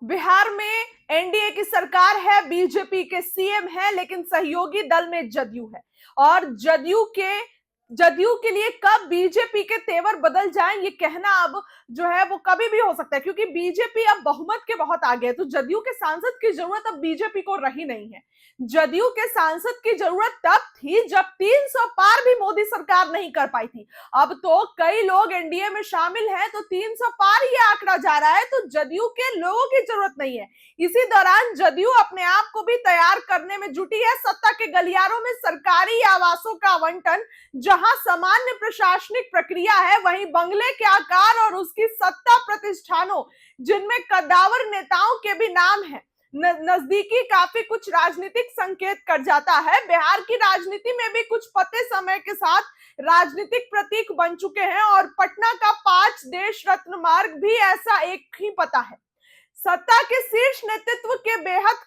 बिहार में एनडीए की सरकार है, बीजेपी के सीएम है, लेकिन सहयोगी दल में जदयू है। और जदयू के लिए कब बीजेपी के तेवर बदल जाएं, ये कहना अब जो है वो कभी भी हो सकता है, क्योंकि बीजेपी अब बहुमत के बहुत आगे है। तो जदयू के सांसद की जरूरत अब बीजेपी को रही नहीं है। जदयू के सांसद की जरूरत तब थी जब 300 पार भी मोदी सरकार नहीं कर पाई थी। अब तो कई लोग एनडीए में शामिल हैं, तो 300 पार ये आंकड़ा जा रहा है, तो जदयू के लोगों की जरूरत नहीं है। इसी दौरान जदयू अपने आप को भी तैयार करने में जुटी है। सत्ता के गलियारों में सरकारी आवासों का आवंटन, जहां सामान्य प्रशासनिक प्रक्रिया है, वहीं बंगले के आकार और उसकी सत्ता प्रतिष्ठानों, जिनमें कद्दावर नेताओं के भी नाम है, नजदीकी काफी कुछ राजनीतिक संकेत कर जाता है। बिहार की राजनीति में भी कुछ पते समय के साथ राजनीतिक प्रतीक बन चुके हैं, और पटना का 5 देश रत्न मार्ग भी ऐसा एक ही पता है। सत्ता के शीर्ष नेतृत्व के बेहद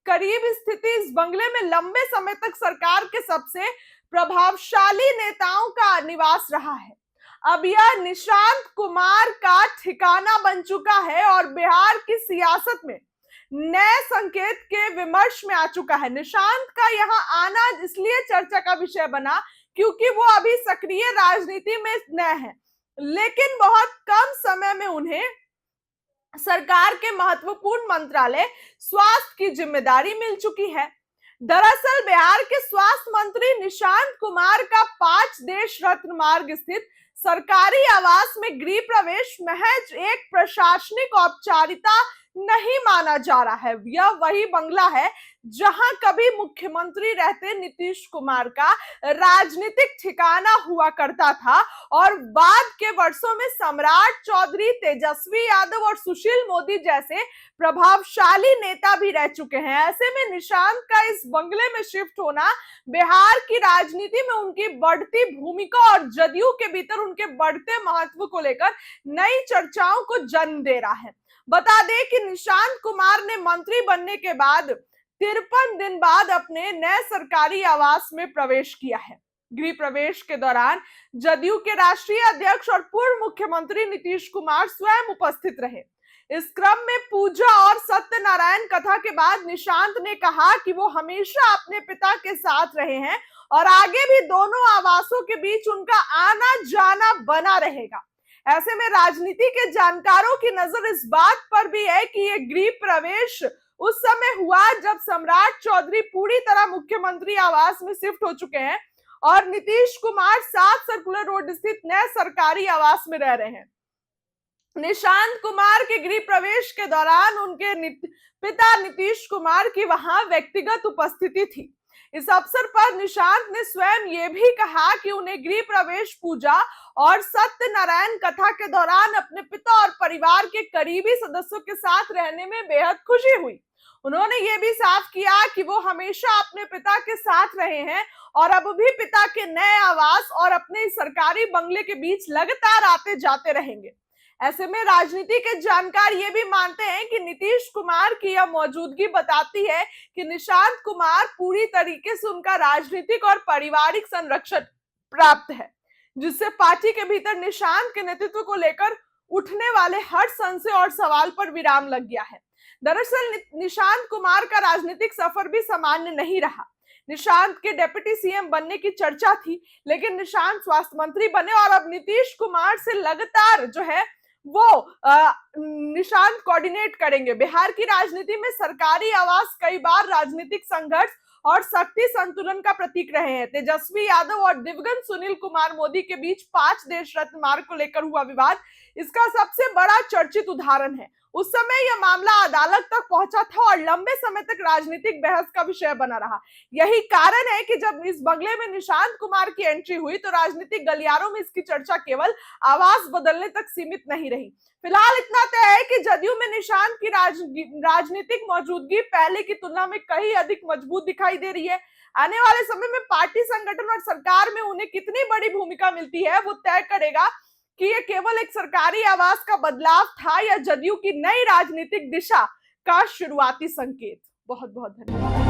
करीब स्थिति इस बंगले में लंबे समय तक सरकार के सबसे प्रभावशाली नेताओं का निवास रहा है। अब यह निशांत कुमार का ठिकाना बन चुका है और बिहार की सियासत में नए संकेत के विमर्श में आ चुका है। निशांत का यहाँ आना इसलिए चर्चा का विषय बना क्योंकि वो अभी सक्रिय राजनीति में नए हैं, लेकिन बहुत कम समय में उन्हें सरकार के महत्वपूर्ण मंत्रालय स्वास्थ्य की जिम्मेदारी मिल चुकी है। दरअसल बिहार के स्वास्थ्य मंत्री निशांत कुमार का 5 देश रत्न मार्ग स्थित सरकारी आवास में गृह प्रवेश महज एक प्रशासनिक औपचारिकता नहीं माना जा रहा है। यह वही बंगला है जहां कभी मुख्यमंत्री रहते नीतीश कुमार का राजनीतिक ठिकाना हुआ करता था, और बाद के वर्षों में सम्राट चौधरी, तेजस्वी यादव और सुशील मोदी जैसे प्रभावशाली नेता भी रह चुके हैं। ऐसे में निशांत का इस बंगले में शिफ्ट होना बिहार की राजनीति में उनकी बढ़ती भूमिका और जदयू के भीतर उनके बढ़ते महत्व को लेकर नई चर्चाओं को जन्म दे रहा है। बता दें कि निशांत कुमार ने मंत्री बनने के बाद 53 दिन बाद अपने नए सरकारी आवास में प्रवेश किया है। गृह प्रवेश के दौरान जदयू के राष्ट्रीय अध्यक्ष और पूर्व मुख्यमंत्री नीतीश कुमार स्वयं उपस्थित रहे। इस क्रम में पूजा और सत्यनारायण कथा के बाद निशांत ने कहा कि वो हमेशा अपने पिता के साथ रहे हैं और आगे भी दोनों आवासों के बीच उनका आना जाना बना रहेगा। ऐसे में राजनीति के जानकारों की नजर इस बात पर भी है कि ये गृह प्रवेश उस समय हुआ जब सम्राट चौधरी पूरी तरह मुख्यमंत्री आवास में शिफ्ट हो चुके हैं और नीतीश कुमार 7 सर्कुलर रोड स्थित नए सरकारी आवास में रह रहे हैं। निशांत कुमार के गृह प्रवेश के दौरान उनके पिता नीतीश कुमार की वहां व्यक्तिगत उपस्थिति थी। इस अवसर पर निशांत ने स्वयं ये भी कहा कि उन्हें गृह प्रवेश पूजा और सत्यनारायण कथा के दौरान अपने पिता और परिवार के करीबी सदस्यों के साथ रहने में बेहद खुशी हुई। उन्होंने ये भी साफ किया कि वो हमेशा अपने पिता के साथ रहे हैं और अब भी पिता के नए आवास और अपने सरकारी बंगले के बीच लगातार आते जाते रहेंगे। ऐसे में राजनीति के जानकार ये भी मानते हैं कि नीतीश कुमार की यह मौजूदगी बताती है कि निशांत कुमार पूरी तरीके से उनका राजनीतिक और पारिवारिक संरक्षण प्राप्त है, जिससे पार्टी के भीतर निशांत के नेतृत्व को लेकर उठने वाले हर संशय और सवाल पर विराम लग गया है। दरअसल निशांत कुमार का राजनीतिक सफर भी सामान्य नहीं रहा। निशांत के डिप्टी सीएम बनने की चर्चा थी, लेकिन निशांत स्वास्थ्य मंत्री बने और अब नीतीश कुमार से लगातार जो है वो निशांत कोऑर्डिनेट करेंगे। बिहार की राजनीति में सरकारी आवास कई बार राजनीतिक संघर्ष और शक्ति संतुलन का प्रतीक रहे हैं। तेजस्वी यादव और दिवंगत सुनील कुमार मोदी के बीच 5 देश रत्न मार्ग को लेकर हुआ विवाद इसका सबसे बड़ा चर्चित उदाहरण है। उस समय यह मामला अदालत तक पहुंचा था और लंबे समय तक राजनीतिक बहस का विषय बना रहा। यही कारण है कि जब इस बंगले में निशांत कुमार की एंट्री हुई तो राजनीतिक गलियारों में इसकी चर्चा केवल आवास बदलने तक सीमित नहीं रही। फिलहाल इतना तय है कि जदयू में निशांत की राजनीतिक मौजूदगी पहले की तुलना में कहीं अधिक मजबूत दिखाई दे रही है। आने वाले समय में पार्टी संगठन और सरकार में उन्हें कितनी बड़ी भूमिका मिलती है वो तय करेगा कि ये केवल एक सरकारी आवास का बदलाव था या जदयू की नई राजनीतिक दिशा का शुरुआती संकेत। बहुत बहुत धन्यवाद।